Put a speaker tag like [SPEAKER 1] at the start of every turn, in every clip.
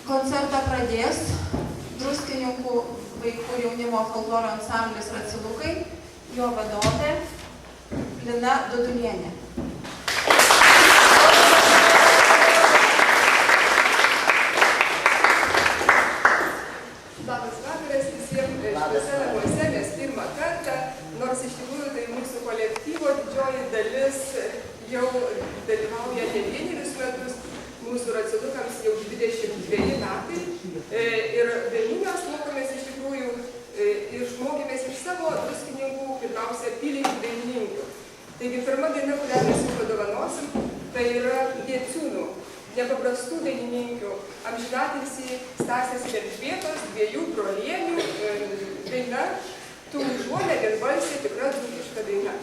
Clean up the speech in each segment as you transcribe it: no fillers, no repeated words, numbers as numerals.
[SPEAKER 1] Koncertą pradės Druskininkų vaikų ir jaunimo folkloro ansamblis Racilukai, jo vadovė Lina Dudulienė.
[SPEAKER 2] Labas vakaras visiems šituose namuose, mes pirmą kartą, nors iš tikrųjų tai mūsų kolektyvo didžioji dalis jau dalyvauja ne vienerius metus, mūsų Racilukams jau 22 metai ir dainų mes mokomės iš tikrųjų išmokėmės iš savo druskininkų, pirmiausia, apylinkių dainininkių. Taigi pirma daina, kurią mes jums padovanosim, tai yra Pieciūnų, nepaprastų dainininkių, amžinatilsį Stasės Elžbietos, dviejų brolienių daina, Tu žuolė vienbalsė, tikra dzūkiška daina.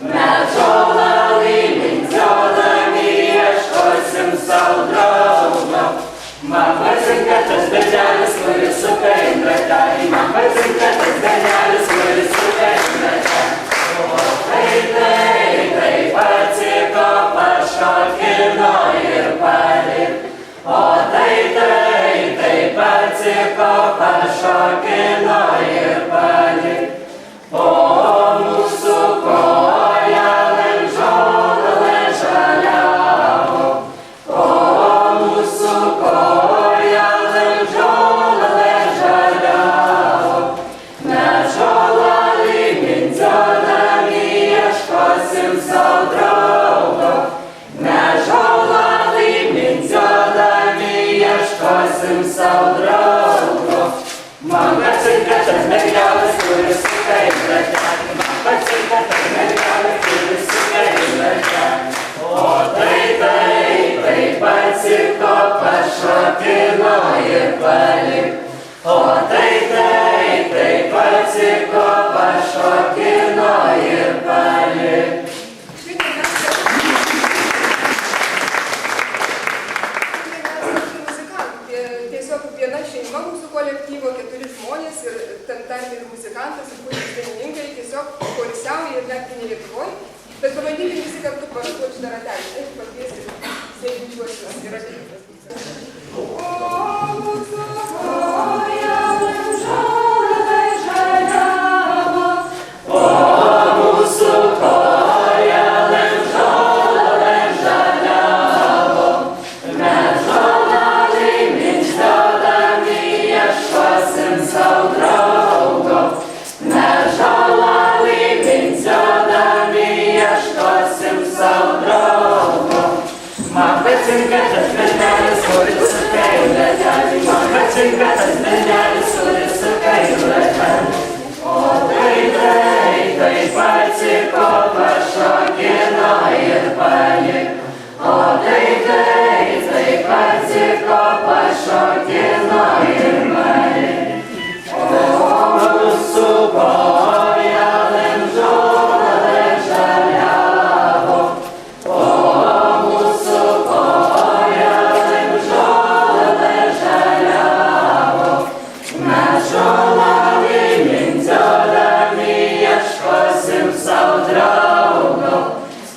[SPEAKER 3] Medžolali mindzio
[SPEAKER 2] šitą ratelį. Taip, pakviesti sėdinčiuosius ir ateitis. O mūsų koja žolė žaliavo, o mūsų koja žolė žaliavo, mes žolelį minkštodami ieškosim sau draugo, mes žolelį minkštodami ieškosim sau draugo. Man patinka tas medželis, kuris su kailėteli, man patinka tas medželis, kuris su kailėteli. O taip atsiko, pašokino ir paliko. O taip atsiko, pašokino ir paliko. O mūsų kojelėm žolė žaliavo, o mūsų kojelėm žolė žaliavo, mes žolelį minkštodami ieškosim sau draugo,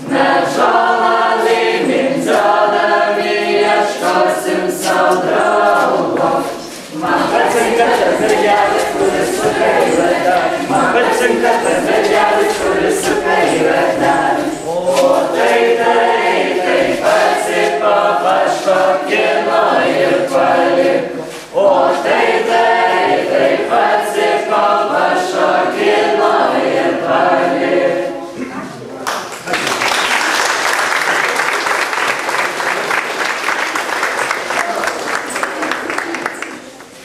[SPEAKER 2] mes žolelį minkštodami ieškosim sau draugo. Man patinka tas medželis, kuris su kailėteli, man patinka tas medželis, kuris su kailėteli. O taip atsiko, pašokino ir paliko. O taip atsiko, pašokino ir paliko.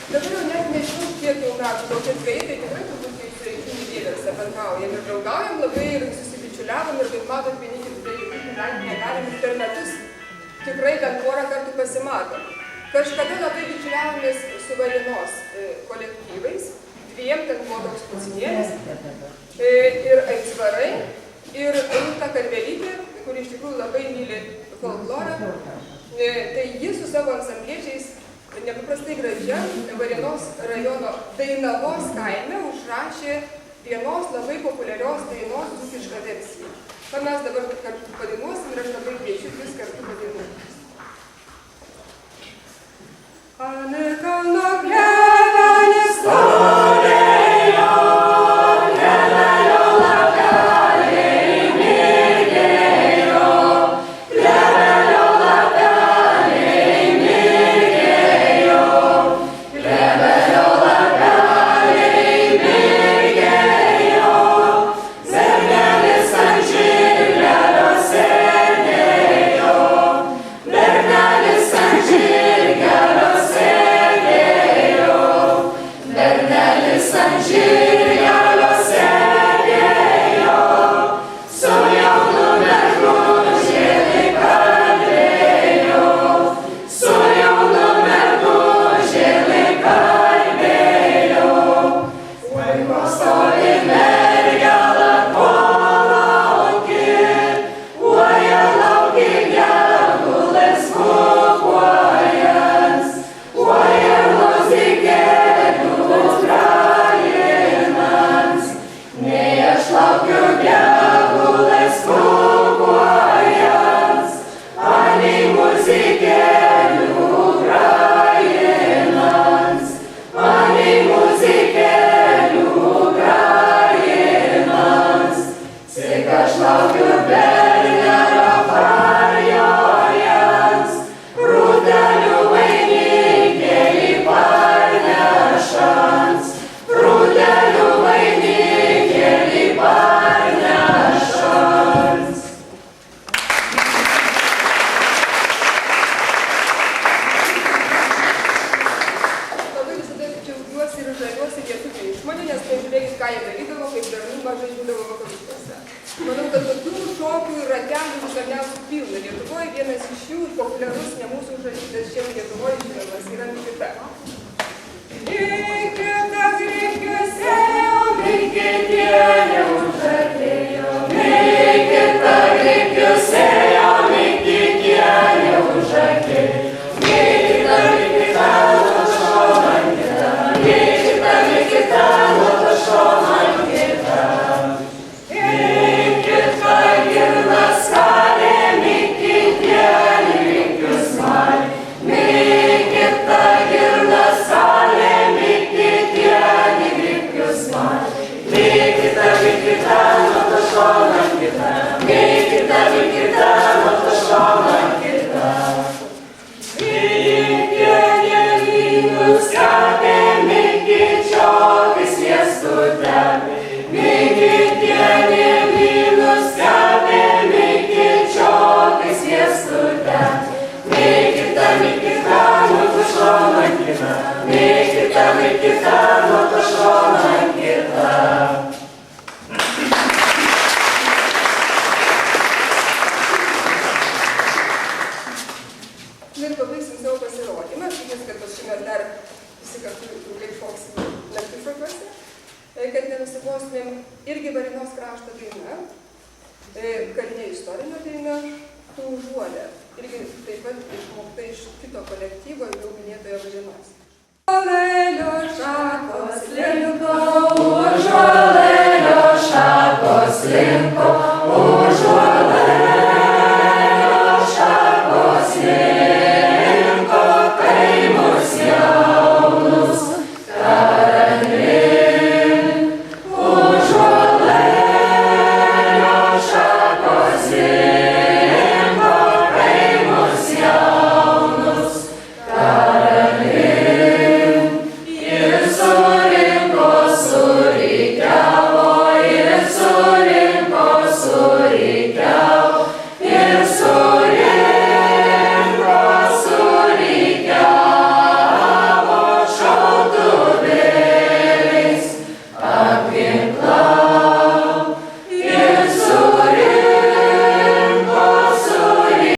[SPEAKER 2] Dabar jau net nežinau, kiek jau metų, gal kiek tai tikrai turbūt kaip sąjunginių dėlėse bendraujam ir draugaujam labai ir susibičiuliavom ir kaip matot, vieni kitai negalim ir per metus tikrai bent porą kartų pasimatom. Kažkada labai bičiuliavomės su Varėnos kolektyvais, dviem, ten buvo toks pucinėlis ir aitsvarai ir Rūta Karvelytė, kuri iš tikrųjų labai myli folklorą, tai ji su savo ansambliečiais nepaprastai gražia Varėnos rajono Dainavos kaime užrašė vienos labai populiarios dainos dzūkišką versiją. Ką mes dabar kartu padainuosim ir aš labai kviečiu vis kartu padainuoti. Ane kalno klevenis storėjo, klevelio lapeliai mirgėjo, klevelio lapeliai mirgėjo, klevelio lapeliai mirgėjo, bernelis ant žirgelio sėdėjo, bernelis ant žirgelio sėdėjo, bernelis ant žirgelio sėdėjo, su jaunu mergužėlį kalbėjo, su jaunu mergužėlį kalbėjo. Oi, ko stovi mergelė, ko lauki, oi, lauki gegules kukuojas, oi, muzikėlių Ukrainas, nei aš laukiu gegules kukuojas, anei muzikėlių Ukrainas, anei muzikėlių Ukrainas, tik aš laukiu bernerio parjojas, rudelių vainikėlį parnešans, rudelių vainikėlį parnešans. Labai visada džiaugiuosi ir žaviuosi lietuvių išmonė, nes pažiūrėkit, ką jie darydavo, kaip bernų mažai būdavo vakaruose. Manau, kad tokių šokių ir ratelių visokiausių pilna. Lietuvoje vienas iš jų populiarus, ne mūsų užrašytas čia Lietuvoje žinomas, yra Mikita. Mikita grikiuose, Mikitienė užakėjo, Mikita grikiuose, Mikitienė užakėjo, Mikita, Mikita, nuotašo man kita, Mikita, Mikita, nuotašo man kita. Mikita girnas kalė, pat išmokta iš kito kolektyvo, jau minėtojo Važinos. Žolelio šakos linko, žolelio šakos linko.